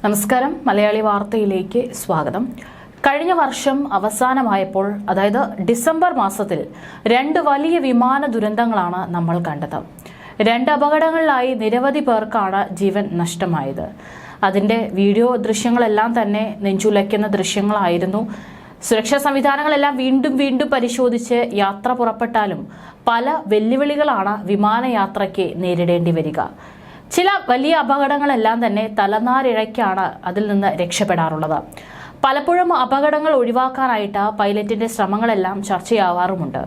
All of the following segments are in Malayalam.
നമസ്കാരം. മലയാളി വാർത്തയിലേക്ക് സ്വാഗതം. കഴിഞ്ഞ വർഷം അവസാനമായപ്പോൾ, അതായത് ഡിസംബർ മാസത്തിൽ 2 വലിയ വിമാന ദുരന്തങ്ങളാണ് നമ്മൾ കണ്ടത്. 2 അപകടങ്ങളിലായി നിരവധി പേർക്കാണ് ജീവൻ നഷ്ടമായത്. അതിന്റെ വീഡിയോ ദൃശ്യങ്ങളെല്ലാം തന്നെ നെഞ്ചുലയ്ക്കുന്ന ദൃശ്യങ്ങളായിരുന്നു. സുരക്ഷാ സംവിധാനങ്ങളെല്ലാം വീണ്ടും പരിശോധിച്ച് യാത്ര പുറപ്പെട്ടാലും പല വെല്ലുവിളികളാണ് വിമാനയാത്രയ്ക്ക് നേരിടേണ്ടി വരിക. ചില വലിയ അപകടങ്ങളെല്ലാം തന്നെ തലനാരിഴയ്ക്കാണ് അതിൽ നിന്ന് രക്ഷപ്പെടാറുള്ളത്. പലപ്പോഴും അപകടങ്ങൾ ഒഴിവാക്കാനായിട്ട് പൈലറ്റിന്റെ ശ്രമങ്ങളെല്ലാം ചർച്ചയാവാറുമുണ്ട്.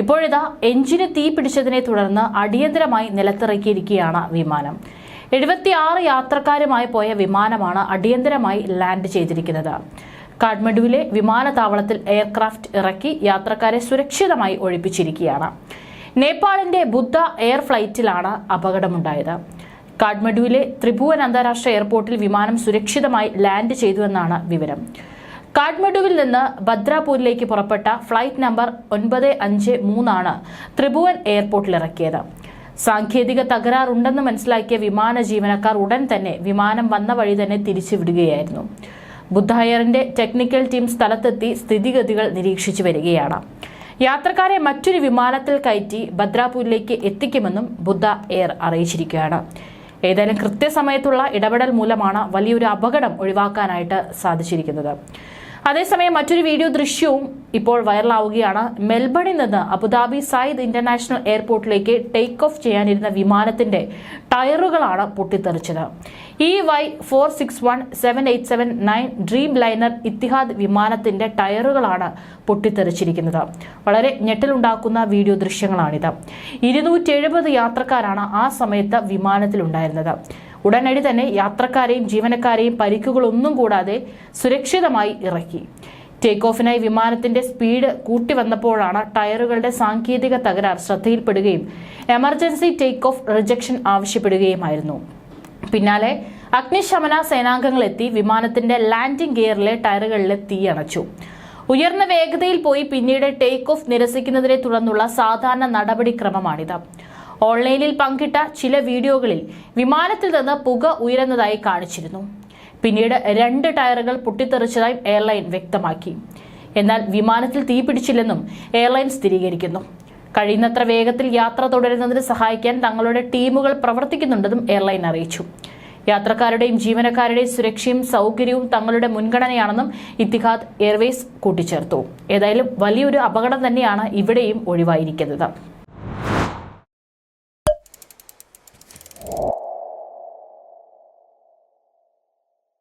ഇപ്പോഴിതാ എഞ്ചിന് തീ പിടിച്ചതിനെ തുടർന്ന് അടിയന്തരമായി നിലത്തിറക്കിയിരിക്കുകയാണ് വിമാനം. 76 യാത്രക്കാരുമായി പോയ വിമാനമാണ് അടിയന്തരമായി ലാൻഡ് ചെയ്തിരിക്കുന്നത്. കാഠ്മണ്ഡുവിലെ വിമാനത്താവളത്തിൽ എയർക്രാഫ്റ്റ് ഇറക്കി യാത്രക്കാരെ സുരക്ഷിതമായി ഒഴിപ്പിച്ചിരിക്കുകയാണ്. നേപ്പാളിന്റെ ബുദ്ധ എയർ ഫ്ലൈറ്റിലാണ് അപകടമുണ്ടായത്. കാഠ്മണ്ഡുവിലെ ത്രിഭുവൻ അന്താരാഷ്ട്ര എയർപോർട്ടിൽ വിമാനം സുരക്ഷിതമായി ലാൻഡ് ചെയ്തുവെന്നാണ് വിവരം. കാഠ്മണ്ഡുവിൽ നിന്ന് ഭദ്രാപൂരിലേക്ക് പുറപ്പെട്ട ഫ്ലൈറ്റ് നമ്പർ 953 ആണ് ത്രിഭുവൻ എയർപോർട്ടിൽ ഇറക്കിയത്. സാങ്കേതിക തകരാറുണ്ടെന്ന് മനസ്സിലാക്കിയ വിമാന ജീവനക്കാർ ഉടൻ തന്നെ വിമാനം വന്ന വഴി തന്നെ തിരിച്ചുവിടുകയായിരുന്നു. ബുദ്ധ എയറിന്റെ ടെക്നിക്കൽ ടീം സ്ഥലത്തെത്തി സ്ഥിതിഗതികൾ നിരീക്ഷിച്ചു വരികയാണ്. യാത്രക്കാരെ മറ്റൊരു വിമാനത്തിൽ കയറ്റി ഭദ്രാപൂരിലേക്ക് എത്തിക്കുമെന്നും ബുദ്ധ എയർ അറിയിച്ചിരിക്കുകയാണ്. ഏതായാലും കൃത്യസമയത്തുള്ള ഇടപെടൽ മൂലമാണ് വലിയൊരു അപകടം ഒഴിവാക്കാനായിട്ട് സാധിച്ചിരിക്കുന്നത്. അതേസമയം മറ്റൊരു വീഡിയോ ദൃശ്യവും ഇപ്പോൾ വൈറലാവുകയാണ്. മെൽബണിൽ നിന്ന് അബുദാബി സയ്യിദ് ഇന്റർനാഷണൽ എയർപോർട്ടിലേക്ക് ടേക്ക് ഓഫ് ചെയ്യാനിരുന്ന വിമാനത്തിന്റെ ടയറുകളാണ് പൊട്ടിത്തെറിച്ചത്. EY461787-9 ഡ്രീം ലൈനർ ഇത്തിഹാദ് വിമാനത്തിന്റെ ടയറുകളാണ് പൊട്ടിത്തെറിച്ചിരിക്കുന്നത്. വളരെ ഞെട്ടലുണ്ടാക്കുന്ന വീഡിയോ ദൃശ്യങ്ങളാണിത്. 270 യാത്രക്കാരാണ് ആ സമയത്ത് വിമാനത്തിലുണ്ടായിരുന്നത്. ഉടനടി തന്നെ യാത്രക്കാരെയും ജീവനക്കാരെയും പരിക്കുകളൊന്നും കൂടാതെ സുരക്ഷിതമായി ഇറക്കി. ടേക്ക് ഓഫിനായി വിമാനത്തിന്റെ സ്പീഡ് കൂട്ടി വന്നപ്പോഴാണ് ടയറുകളുടെ സാങ്കേതിക തകരാർ ശ്രദ്ധയിൽപ്പെടുകയും എമർജൻസി ടേക്ക് ഓഫ് റിജക്ഷൻ ആവശ്യപ്പെടുകയുമായിരുന്നു. പിന്നാലെ അഗ്നിശമന സേനാംഗങ്ങൾ എത്തി വിമാനത്തിന്റെ ലാൻഡിംഗ് ഗിയറിലെ ടയറുകളിലെ തീയണച്ചു. ഉയർന്ന വേഗതയിൽ പോയി പിന്നീട് ടേക്ക് ഓഫ് നിരസിക്കുന്നതിനെ തുടർന്നുള്ള സാധാരണ നടപടിക്രമമാണിത്. ഓൺലൈനിൽ പങ്കിട്ട ചില വീഡിയോകളിൽ വിമാനത്തിൽ നിന്ന് പുക ഉയരുന്നതായി കാണിച്ചിരുന്നു. പിന്നീട് 2 ടയറുകൾ പൊട്ടിത്തെറിച്ചതായും എയർലൈൻ വ്യക്തമാക്കി. എന്നാൽ വിമാനത്തിൽ തീ പിടിച്ചില്ലെന്നും എയർലൈൻ സ്ഥിരീകരിക്കുന്നു. കഴിയുന്നത്ര വേഗത്തിൽ യാത്ര തുടരുന്നതിന് സഹായിക്കാൻ തങ്ങളുടെ ടീമുകൾ പ്രവർത്തിക്കുന്നുണ്ടെന്നും എയർലൈൻ അറിയിച്ചു. യാത്രക്കാരുടെയും ജീവനക്കാരുടെയും സുരക്ഷയും സൗകര്യവും തങ്ങളുടെ മുൻഗണനയാണെന്നും ഇത്തിഹാദ് എയർവേസ് കൂട്ടിച്ചേർത്തു. ഏതായാലും വലിയൊരു അപകടം തന്നെയാണ് ഇവിടെയും ഒഴിവായിരിക്കുന്നത്.